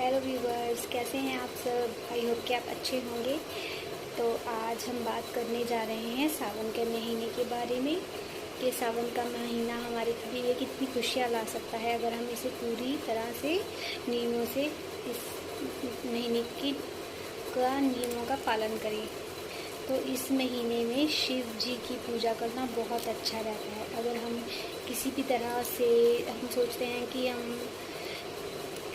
Hello viewers, कैसे हैं आप सब। आई होप कि आप अच्छे होंगे। तो आज हम बात करने जा रहे हैं सावन के महीने के बारे में कि सावन का महीना हमारे लिए कितनी खुशियाँ ला सकता है अगर हम इसे पूरी तरह से नियमों से इस महीने का नियमों का पालन करें। तो इस महीने में शिव जी की पूजा करना बहुत अच्छा रहता है। अगर हम किसी भी तरह से हम सोचते हैं कि हम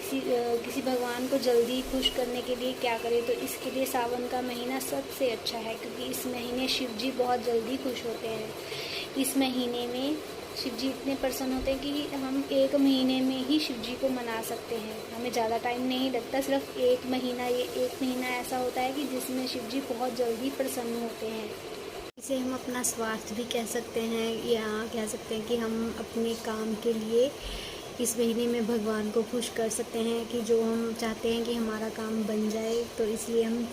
किसी भगवान को जल्दी खुश करने के लिए क्या करें, तो इसके लिए सावन का महीना सबसे अच्छा है, क्योंकि इस महीने शिव जी बहुत जल्दी खुश होते हैं। इस महीने में शिव जी इतने प्रसन्न होते हैं कि हम एक महीने में ही शिव जी को मना सकते हैं। हमें ज़्यादा टाइम नहीं लगता, सिर्फ एक महीना ऐसा होता है कि जिसमें शिव जी बहुत जल्दी प्रसन्न होते हैं। इसे हम अपना स्वार्थ भी कह सकते हैं, या कह सकते हैं कि हम अपने काम के लिए इस महीने में भगवान को खुश कर सकते हैं कि जो हम चाहते हैं कि हमारा काम बन जाए। तो इसलिए हम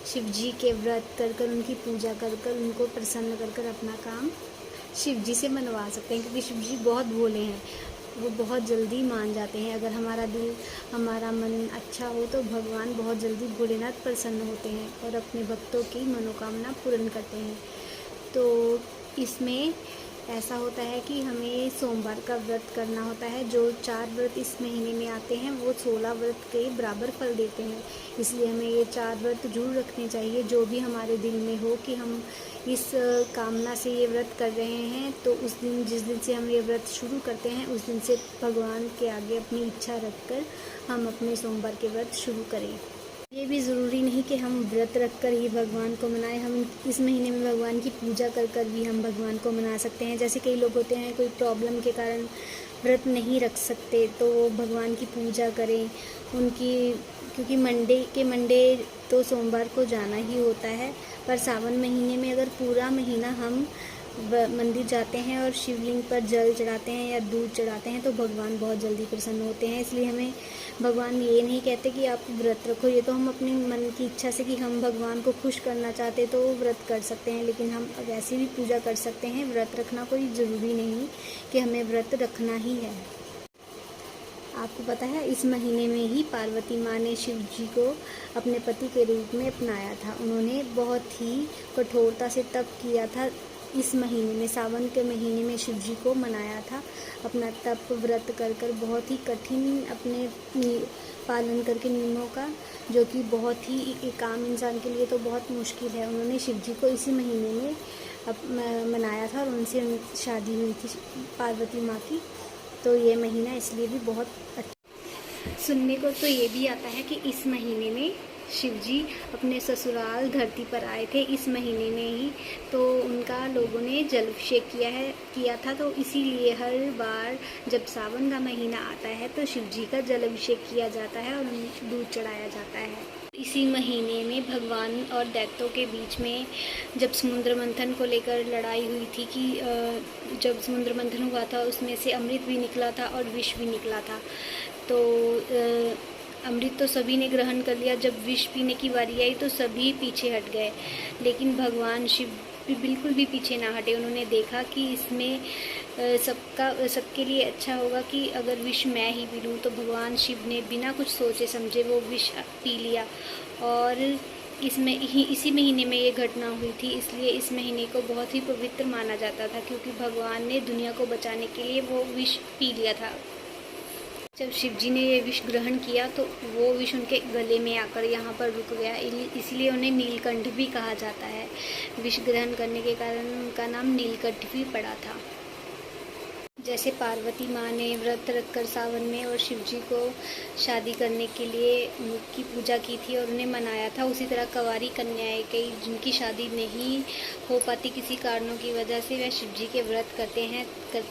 शिव जी के व्रत कर उनकी पूजा कर उनको प्रसन्न कर अपना काम शिव जी से मनवा सकते हैं, क्योंकि शिव जी बहुत भोले हैं। वो बहुत जल्दी मान जाते हैं। अगर हमारा मन अच्छा हो तो भगवान बहुत जल्दी भोलेनाथ प्रसन्न होते हैं और अपने भक्तों की मनोकामना पूर्ण करते हैं। तो इसमें ऐसा होता है कि हमें सोमवार का व्रत करना होता है। जो 4 व्रत इस महीने में आते हैं वो 16 व्रत के बराबर फल देते हैं। इसलिए हमें ये 4 व्रत जरूर रखने चाहिए, जो भी हमारे दिल में हो कि हम इस कामना से ये व्रत कर रहे हैं। तो उस दिन, जिस दिन से हम ये व्रत शुरू करते हैं, उस दिन से भगवान के आगे अपनी इच्छा रखकर हम अपने सोमवार के व्रत शुरू करें। ये भी ज़रूरी नहीं कि हम व्रत रखकर ही भगवान को मनाएं। हम इस महीने में भगवान की पूजा कर भी हम भगवान को मना सकते हैं। जैसे कई लोग होते हैं, कोई प्रॉब्लम के कारण व्रत नहीं रख सकते, तो वो भगवान की पूजा करें क्योंकि मंडे तो सोमवार को जाना ही होता है। पर सावन महीने में अगर पूरा महीना हम मंदिर जाते हैं और शिवलिंग पर जल चढ़ाते हैं या दूध चढ़ाते हैं, तो भगवान बहुत जल्दी प्रसन्न होते हैं। इसलिए हमें भगवान ये नहीं कहते कि आप व्रत रखो। ये तो हम अपनी मन की इच्छा से कि हम भगवान को खुश करना चाहते तो व्रत कर सकते हैं, लेकिन हम वैसे भी पूजा कर सकते हैं। व्रत रखना कोई ज़रूरी नहीं कि हमें व्रत रखना ही है। आपको पता है, इस महीने में ही पार्वती माँ ने शिव जी को अपने पति के रूप में अपनाया था। उन्होंने बहुत ही कठोरता से तप किया था। इस महीने में, सावन के महीने में शिव जी को मनाया था। अपना तप व्रत कर बहुत ही कठिन अपने पालन करके नियमों का, जो कि बहुत ही एक आम इंसान के लिए तो बहुत मुश्किल है। उन्होंने शिव जी को इसी महीने में मनाया था और उनसे शादी हुई थी पार्वती माँ की। तो ये महीना इसलिए भी बहुत अच्छा। सुनने को तो ये भी आता है कि इस महीने में शिव जी अपने ससुराल धरती पर आए थे इस महीने में ही। तो उनका लोगों ने जलाभिषेक किया था। तो इसीलिए हर बार जब सावन का महीना आता है तो शिव जी का जलाभिषेक किया जाता है और दूध चढ़ाया जाता है। इसी महीने में भगवान और दैत्यों के बीच में जब समुद्र मंथन को लेकर लड़ाई हुई थी कि जब समुद्र मंथन हुआ था उसमें से अमृत भी निकला था और विष भी निकला था। तो अमृत तो सभी ने ग्रहण कर लिया। जब विष पीने की बारी आई तो सभी पीछे हट गए, लेकिन भगवान शिव बिल्कुल भी पीछे ना हटे। उन्होंने देखा कि इसमें सबके लिए अच्छा होगा कि अगर विष मैं ही पी लूँ। तो भगवान शिव ने बिना कुछ सोचे समझे वो विष पी लिया। और इसी महीने में ये घटना हुई थी। इसलिए इस महीने को बहुत ही पवित्र माना जाता था, क्योंकि भगवान ने दुनिया को बचाने के लिए वो विष पी लिया था। जब शिव जी ने ये विष ग्रहण किया तो वो विष उनके गले में आकर यहाँ पर रुक गया। इसलिए उन्हें नीलकंठ भी कहा जाता है। विष ग्रहण करने के कारण उनका नाम नीलकंठ भी पड़ा था। जैसे पार्वती माँ ने व्रत रखकर सावन में और शिव जी को शादी करने के लिए उनकी पूजा की थी और उन्हें मनाया था, उसी तरह कंवारी कन्याएं कई जिनकी शादी नहीं हो पाती किसी कारणों की वजह से, वह शिव जी के व्रत करती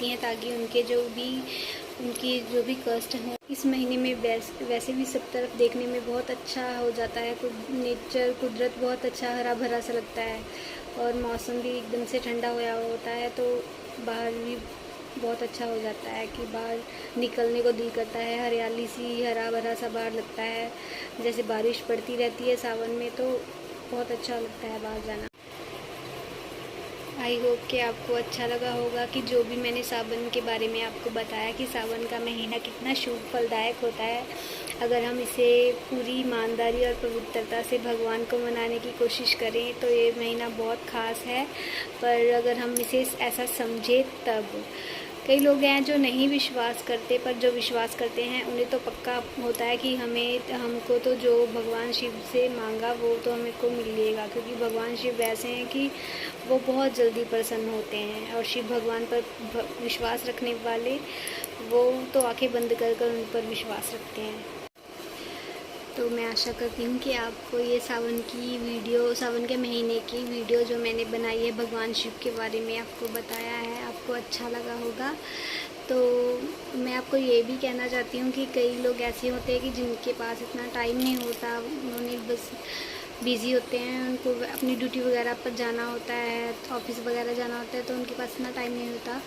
हैं ताकि उनकी जो भी कष्ट हो। इस महीने में वैसे भी सब तरफ देखने में बहुत अच्छा हो जाता है। कुदरत बहुत अच्छा हरा भरा सा लगता है और मौसम भी एकदम से ठंडा होया होता है। तो बाहर भी बहुत अच्छा हो जाता है कि बाहर निकलने को दिल करता है। हरियाली सी, हरा भरा सा बाहर लगता है। जैसे बारिश पड़ती रहती है सावन में, तो बहुत अच्छा लगता है बाहर जाना। आई होप कि आपको अच्छा लगा होगा कि जो भी मैंने सावन के बारे में आपको बताया कि सावन का महीना कितना शुभ फलदायक होता है। अगर हम इसे पूरी ईमानदारी और पवित्रता से भगवान को मनाने की कोशिश करें तो ये महीना बहुत ख़ास है। पर अगर हम इसे ऐसा समझें तब कई लोग हैं जो नहीं विश्वास करते, पर जो विश्वास करते हैं उन्हें तो पक्का होता है कि हमको तो जो भगवान शिव से मांगा वो तो हमें को मिलेगा, क्योंकि भगवान शिव ऐसे हैं कि वो बहुत जल्दी प्रसन्न होते हैं। और शिव भगवान पर विश्वास रखने वाले वो तो आंखें बंद कर कर उन पर विश्वास रखते हैं। तो मैं आशा करती हूँ कि आपको ये सावन के महीने की वीडियो जो मैंने बनाई है भगवान शिव के बारे में आपको बताया है, आपको अच्छा लगा होगा। तो मैं आपको ये भी कहना चाहती हूँ कि कई लोग ऐसे होते हैं कि जिनके पास इतना टाइम नहीं होता, उन्होंने बस बिज़ी होते हैं, उनको अपनी ड्यूटी वगैरह पर जाना होता है, ऑफिस वगैरह जाना होता है, तो उनके पास इतना टाइम नहीं होता।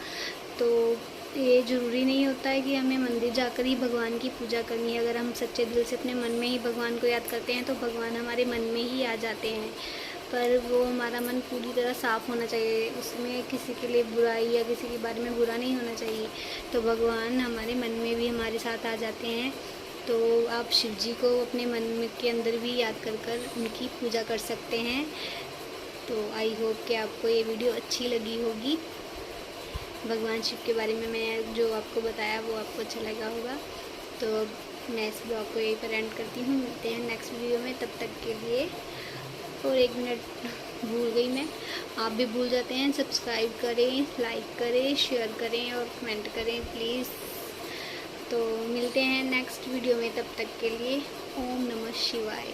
तो ये ज़रूरी नहीं होता है कि हमें मंदिर जाकर ही भगवान की पूजा करनी है। अगर हम सच्चे दिल से अपने मन में ही भगवान को याद करते हैं तो भगवान हमारे मन में ही आ जाते हैं। पर वो हमारा मन पूरी तरह साफ़ होना चाहिए, उसमें किसी के लिए बुराई या किसी के बारे में बुरा नहीं होना चाहिए, तो भगवान हमारे मन में भी हमारे साथ आ जाते हैं। तो आप शिव जी को अपने मन के अंदर भी याद कर कर उनकी पूजा कर सकते हैं। तो आई होप कि आपको ये वीडियो अच्छी लगी होगी। भगवान शिव के बारे में मैं जो आपको बताया वो आपको अच्छा लगा होगा। तो मैं इस ब्लॉग को यहीं पर एंड करती हूँ। मिलते हैं नेक्स्ट वीडियो में, तब तक के लिए। और 1 मिनट भूल गई मैं, आप भी भूल जाते हैं। सब्सक्राइब करें, लाइक करें, शेयर करें और कमेंट करें प्लीज़। तो मिलते हैं नेक्स्ट वीडियो में, तब तक के लिए ओम नमः शिवाय।